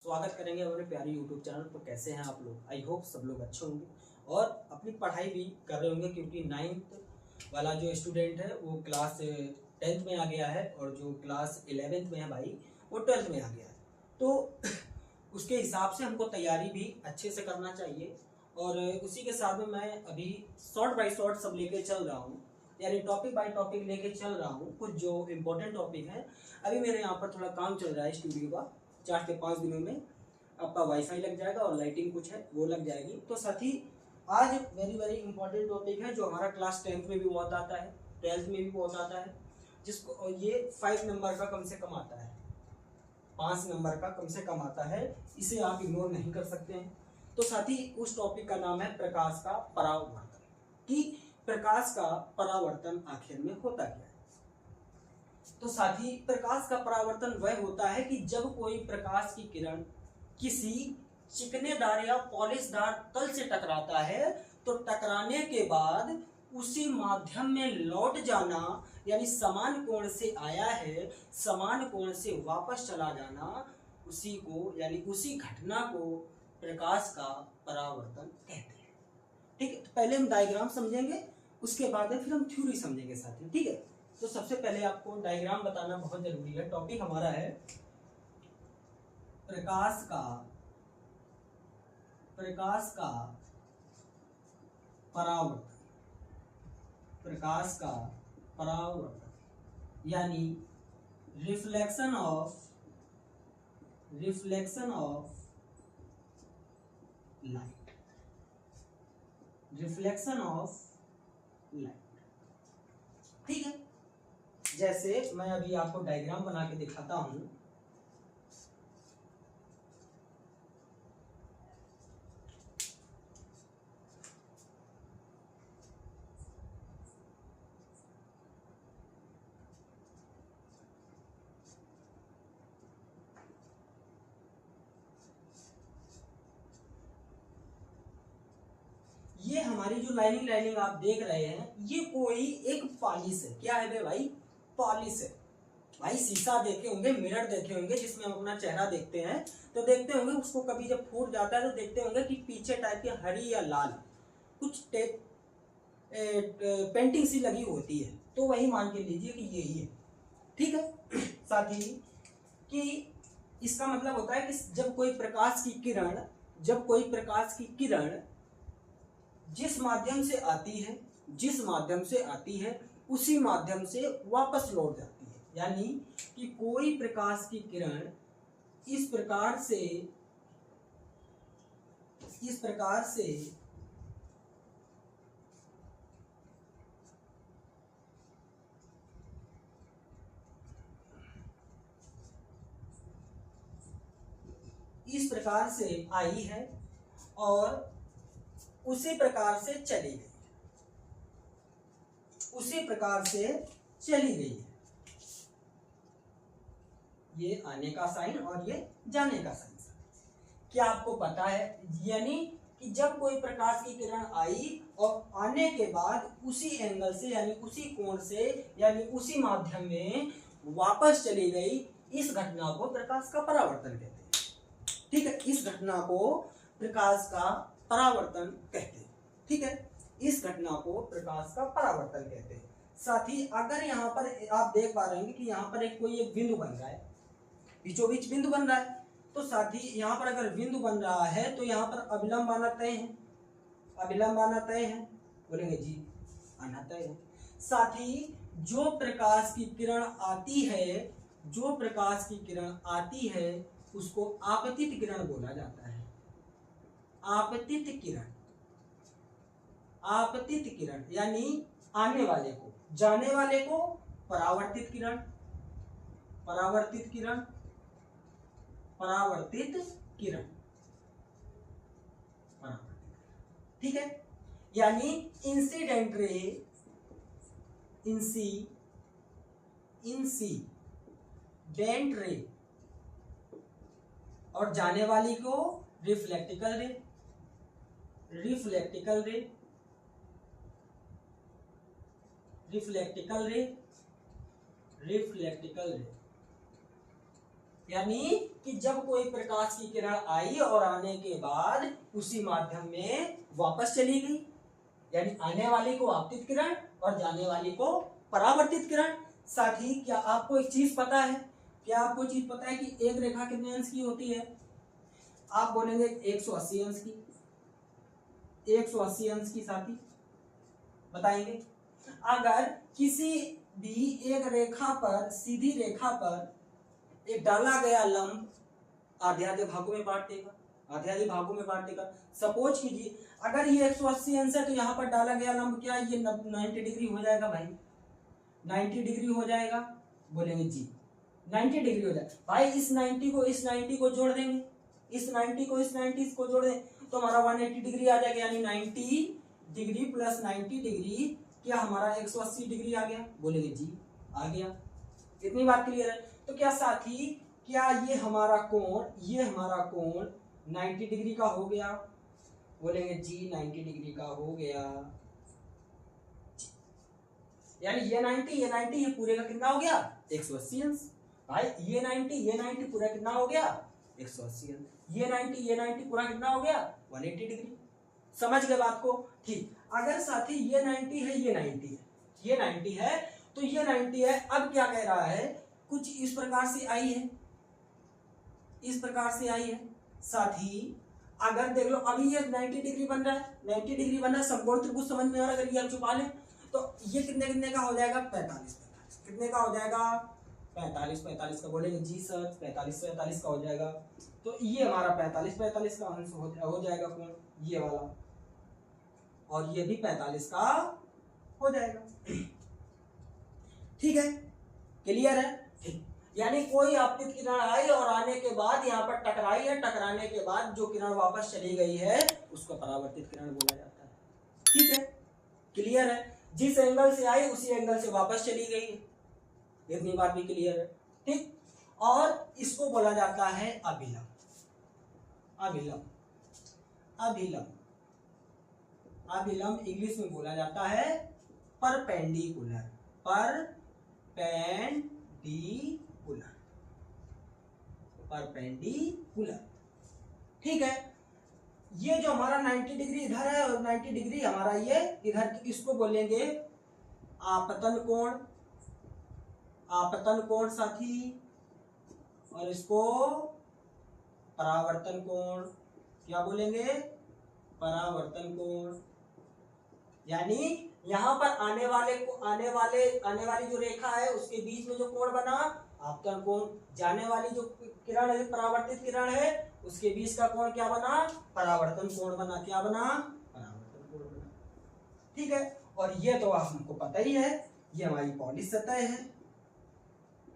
स्वागत करेंगे हमारे प्यारे यूट्यूब चैनल पर। कैसे हैं आप लोग? आई होप सब लोग अच्छे होंगे और अपनी पढ़ाई भी कर रहे होंगे, क्योंकि 9th वाला जो स्टूडेंट है वो क्लास 10th में आ गया है और जो क्लास 11th में है भाई वो 12th में आ गया है। तो उसके हिसाब से हमको तैयारी भी अच्छे से करना चाहिए और उसी के साथ में मैं अभी शॉर्ट बाय शॉर्ट सब लेके चल रहा हूँ, यानी टॉपिक बाय टॉपिक लेके चल रहा हूँ। कुछ जो इम्पोर्टेंट टॉपिक है, अभी मेरे यहाँ पर थोड़ा काम चल रहा है स्टूडियो का। 4 से 5 दिनों में आपका वाईफाई लग जाएगा और लाइटिंग कुछ है वो लग जाएगी। तो साथ ही आज वेरी वेरी इंपॉर्टेंट टॉपिक है जो हमारा क्लास 10th में भी बहुत आता है, 12th में भी बहुत आता है, जिसको ये 5 नंबर का कम से कम आता है, 5 नंबर का कम से कम आता है। इसे आप इग्नोर नहीं कर सकते हैं। तो साथ ही उस टॉपिक का नाम है प्रकाश का परावर्तन, कि प्रकाश का परावर्तन आखिर में होता क्या है। तो साथ ही प्रकाश का परावर्तन वह होता है कि जब कोई प्रकाश की किरण किसी चिकनेदार या पॉलिशदार तल से टकराता है तो टकराने के बाद उसी माध्यम में लौट जाना, यानी समान कोण से आया है समान कोण से वापस चला जाना, उसी को यानी उसी घटना को प्रकाश का परावर्तन कहते हैं। ठीक है, तो पहले हम डायग्राम समझेंगे, उसके बाद फिर हम थ्योरी समझेंगे साथ में। ठीक है, तो सबसे पहले आपको डायग्राम बताना बहुत जरूरी है। टॉपिक हमारा है प्रकाश का परावर्तन। प्रकाश का परावर्तन यानी reflection of light. Reflection of light. ठीक है, जैसे मैं अभी आपको डायग्राम बना के दिखाता हूं। ये हमारी जो लाइनिंग आप देख रहे हैं, ये कोई एक पॉलिश है। क्या है भाई? पॉलिश है। भाई शीशा देखे होंगे, मिरर देखे होंगे, जिसमें हम अपना चेहरा देखते हैं, तो देखते होंगे उसको कभी जब फूट जाता है तो देखते होंगे कि पीछे टाइप के हरी या लाल कुछ पेंटिंग सी लगी होती है। तो वही मान के लीजिए कि यही है। ठीक है, साथ ही कि इसका मतलब होता है कि जब कोई प्रकाश की किरण जिस माध्यम से आती है उसी माध्यम से वापस लौट जाती है। यानी कि कोई प्रकाश की किरण इस प्रकार से इस प्रकार से आई है और उसी प्रकार से चली गई है। ये आने का साइन और ये जाने का साइन। क्या आपको पता है? यानी कि जब कोई प्रकाश की किरण आई और आने के बाद उसी एंगल से यानी उसी कोण से यानी उसी माध्यम में वापस चली गई, इस घटना को प्रकाश का परावर्तन कहते हैं। ठीक है, इस घटना को प्रकाश का परावर्तन कहते हैं। ठीक है, इस घटना को प्रकाश का परावर्तन कहते हैं। साथ ही अगर यहाँ पर आप देख पा रहे हैं कि यहाँ पर कोई एक बिंदु बन रहा है, बीचों बीच बिंदु बन रहा है, तो साथ ही यहाँ पर अगर बिंदु बन रहा है तो यहाँ पर अभिलंब आना तय है। बोलेंगे जी, आना तय है। साथ ही जो प्रकाश की किरण आती है उसको आपतित किरण बोला जाता है। आपतित किरण यानी आने वाले को, जाने वाले को परावर्तित किरण। ठीक है, यानी इंसिडेंट रे और जाने वाली को रिफ्लेक्टिकल रे। यानी कि जब कोई प्रकाश की किरण आई और आने के बाद उसी माध्यम में वापस चली गई, यानी आने वाली को आपतित किरण और जाने वाली को परावर्तित किरण। साथ ही क्या आपको एक चीज पता है, क्या आपको चीज पता है कि एक रेखा कितने अंश की होती है? आप बोलेंगे 180 अंश की, 180 अंश की। साथी बताएंगे अगर किसी भी एक रेखा पर, सीधी रेखा पर एक डाला गया लंब आधे आधे भागों में बांट देगा, आधे आधे भागों में बांट देगा। सपोज कीजिए अगर ये 180 अंश है तो यहाँ पर डाला गया लंब क्या ये 90 डिग्री हो जाएगा भाई, 90 डिग्री हो जाएगा। बोलेंगे जी 90 डिग्री हो जाए भाई। इस 90 को इस 90 को जोड़ देंगे, इस 90 को इस 90 को जोड़ दें तो हमारा 180 डिग्री आ जाएगा, यानी 90 डिग्री प्लस 90 डिग्री क्या हमारा 180 डिग्री आ गया। बोलेंगे जी आ गया। इतनी बात क्लियर है। तो क्या साथी क्या ये हमारा कोण, ये हमारा कोण 90 डिग्री का हो गया? बोलेंगे जी 90 डिग्री का हो गया। यानी ये 90 ये पूरे का कितना हो गया? 180 अंश। भाई ये 90 पूरा कितना हो गया? 180 अंश। ये 90 पूरा कितना हो गया? 180 डिग्री। समझ गए बात को? ठीक। अगर साथी ये 90 है, ये 90 है, ये 90 है तो ये 90 है। अब क्या कह रहा है? कुछ इस प्रकार से आई है, इस प्रकार से आई है। साथी अगर देख लो अभी ये 90 डिग्री बन रहा है, 90 डिग्री बन रहा है। समकोण त्रिभुज समझ में आ रहा है? अगर ये हम छुपा लें तो ये कितने कितने का हो जाएगा? 45 45। कितने का हो जाएगा? 45 45 का। बोलेंगे जी सर 45 45 का हो जाएगा। तो ये हमारा 45 45 का अंश हो जाएगा कोण, ये वाला, और ये भी 45 का हो जाएगा। ठीक है, क्लियर है? ठीक। यानी कोई आपतित किरण आई और आने के बाद यहाँ पर टकराई है, टकराने के बाद जो किरण वापस चली गई है उसको परावर्तित किरण बोला जाता है। ठीक है, क्लियर है? जिस एंगल से आई उसी एंगल से वापस चली गई है। इतनी बात भी क्लियर है। ठीक। और इसको बोला जाता है अभिलंब। अभिलंब, अभिलंब, अभिलंब इंग्लिश में बोला जाता है परपेंडिकुलर, परपेंडिकुलर, परपेंडिकुलर। ठीक है। ये जो हमारा 90 डिग्री इधर है और 90 डिग्री हमारा ये इधर, इसको बोलेंगे आपतन कोण, आपतन कोण साथी। और इसको परावर्तन कोण, क्या बोलेंगे? परावर्तन कोण। यानी यहां पर आने वाली जो रेखा है उसके बीच में जो कोण बना आपतन कोण, जाने वाली जो किरण है, परावर्तित किरण है, उसके बीच का कोण क्या बना? परावर्तन कोण बना। क्या बना? परावर्तन कोण बना। ठीक है। और ये तो हमको पता ही है, ये हमारी पॉलिश सतह है,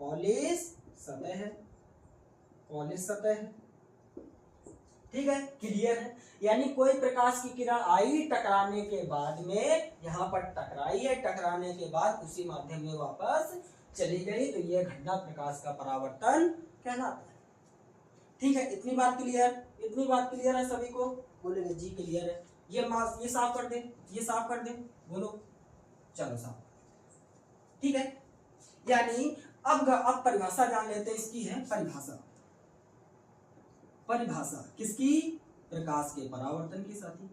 पॉलिश सतह है, पॉलिश सतह है। ठीक है, क्लियर है? यानी कोई प्रकाश की किरण आई, टकराने के बाद में यहाँ पर टकराई है, टकराने के बाद उसी माध्यम में वापस चली गई, तो यह घटना प्रकाश का परावर्तन कहलाता है। ठीक है, इतनी बात क्लियर? इतनी बात क्लियर है सभी को? बोलेंगे जी क्लियर है। ये साफ कर दें, ये साफ कर दें, बोलो। चलो साफ। ठीक है। यानी अब परिभाषा जान लेते हैं। इसकी है परिभाषा। परिभाषा किसकी? प्रकाश के परावर्तन की साथी।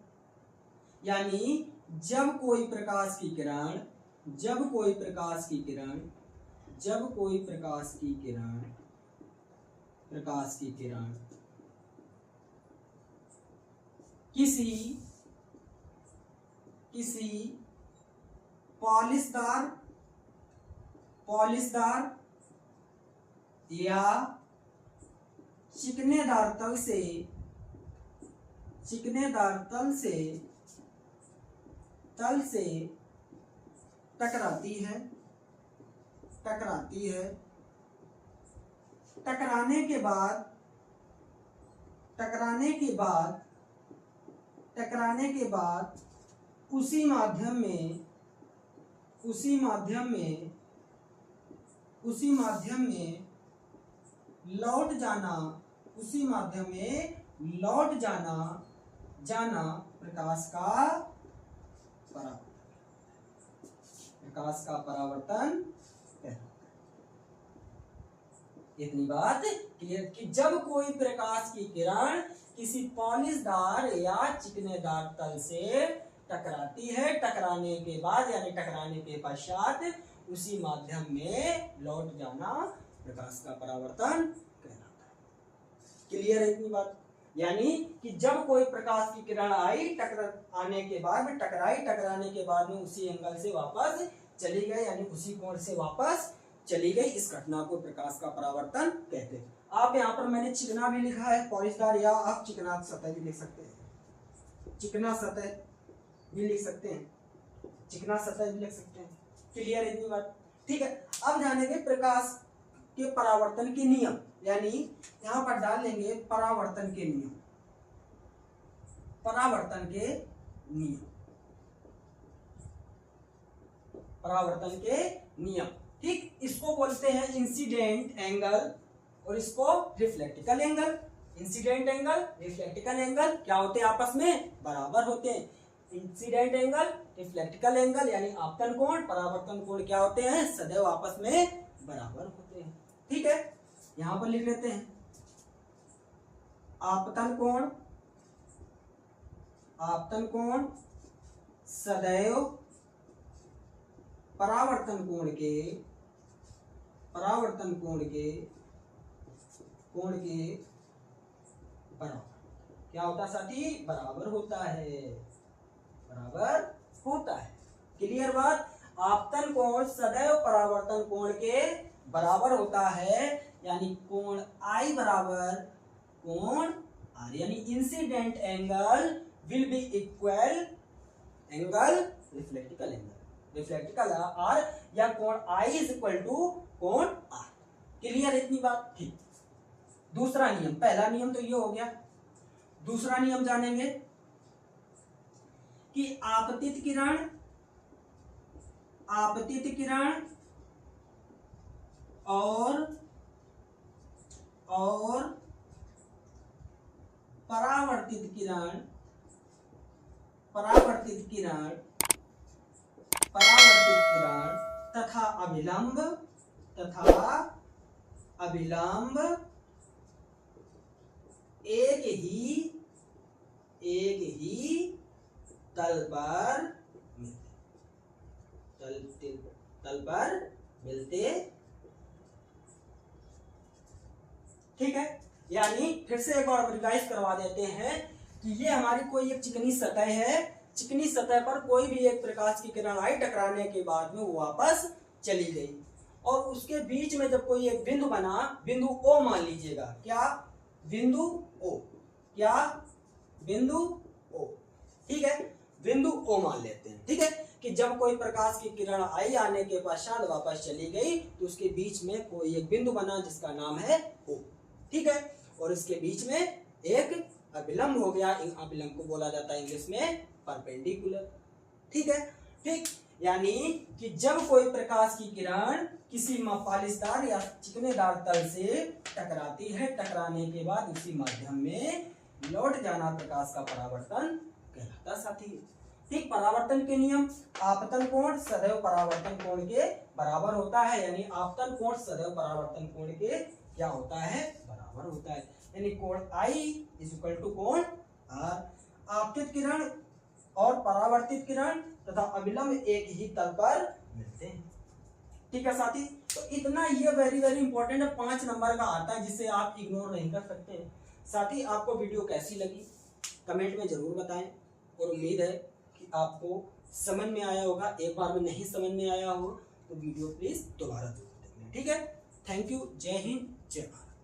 यानी जब कोई प्रकाश की किरण, जब कोई प्रकाश की किरण, जब कोई प्रकाश की किरण, प्रकाश की किरण किसी पॉलिशदार या चिकनेदार तल से टकराती है, टकराने के बाद उसी माध्यम में लौट जाना प्रकाश का परावर्तन कहलाता है। इतनी बात क्लियर कि जब कोई प्रकाश की किरण किसी पॉलिशदार या चिकनेदार तल से टकराती है, टकराने के बाद यानी टकराने के पश्चात उसी माध्यम में लौट जाना प्रकाश का परावर्तन कहलाता है। क्लियर है इतनी बात? यानी कि जब कोई प्रकाश की किरण आई टकराने के बाद में टकराने के बाद में उसी एंगल से वापस चली गई यानी उसी कोण से वापस चली गई, इस घटना को प्रकाश का परावर्तन कहते हैं। आप यहाँ पर मैंने चिकना भी लिखा है पॉलिशदार, या आप चिकना सतह भी लिख सकते हैं, चिकना सतह भी लिख सकते हैं, चिकना सतह भी लिख सकते हैं। क्लियर इतनी बात? ठीक है। अब जानेंगे प्रकाश के परावर्तन के नियम, यानी यहाँ पर डाल लेंगे परावर्तन के नियम, परावर्तन के नियम, परावर्तन के नियम। ठीक, इसको बोलते हैं इंसिडेंट एंगल और इसको रिफ्लेक्टिकल angle. Incident angle, reflected angle क्या होते हैं? आपस में बराबर होते हैं। इंसिडेंट एंगल, रिफ्लेक्टिकल एंगल यानी आपतन कोण, परावर्तन कोण क्या होते हैं? सदैव आपस में बराबर होते हैं। ठीक है, यहां पर लिख लेते हैं आपतन कोण, आपतन कोण सदैव परावर्तन कोण के बराबर। क्या होता है साथी? बराबर होता है, बराबर होता है। क्लियर बात? आपतन कोण सदैव परावर्तन कोण के बराबर होता है, यानी कोण आई बराबर कोण आर, यानी incident angle will be equal angle reflected angle, reflected R, या कोण आई इज इक्वल टू कोण आर। क्लियर इतनी बात? ठीक। दूसरा नियम, पहला नियम तो ये हो गया, दूसरा नियम जानेंगे कि आपतित किरण और परावर्तित किरण तथा अभिलंब एक ही तल पर मिलते। ठीक है, यानी फिर से एक बार रिवाइज करवा देते हैं कि ये हमारी कोई एक चिकनी सतह है, चिकनी सतह पर कोई भी एक प्रकाश की किरण आई, टकराने के बाद में वो वापस चली गई, और उसके बीच में जब कोई एक बिंदु बना, बिंदु ओ मान लीजिएगा। क्या? बिंदु ओ। क्या? बिंदु ओ। ठीक है, बिंदु ओ मान लेते हैं। ठीक है, कि जब कोई प्रकाश की किरण आई, आने के पश्चात वापस चली गई, तो उसके बीच में कोई एक बिंदु बना जिसका नाम है ओ। ठीक है, और इसके बीच में एक अभिलंब हो गया, अभिलंब को बोला जाता है इंग्लिश में परपेंडिकुलर। ठीक है, ठीक, यानी कि जब कोई प्रकाश की किरण किसी पॉलिशदार या चिकनेदार तल से टकराती है, टकराने के बाद उसी माध्यम में लौट जाना प्रकाश का परावर्तन कहलाता साथी। ठीक, परावर्तन के नियम, आपतन कोण सदैव परावर्तन कोण के बराबर होता है, यानी आपतन कोण सदैव परावर्तन कोण के क्या होता है? बराबर होता है, यानी कोण आई इज इक्वल टू कोण आर। आपतित किरण और परावर्तित किरण तथा अभिलंब एक ही तल पर मिलते हैं। ठीक है साथी, तो इतना ये वेरी वेरी इंपॉर्टेंट है, 5 नंबर का आता है, जिसे आप इग्नोर नहीं कर सकते। साथी, आपको वीडियो कैसी लगी कमेंट में जरूर बताएं, और उम्मीद है कि आपको समझ में आया होगा। एक बार में नहीं समझ में आया हो तो वीडियो प्लीज दोबारा जरूर देखें। ठीक है, थैंक यू। जय हिंद, जय भारत।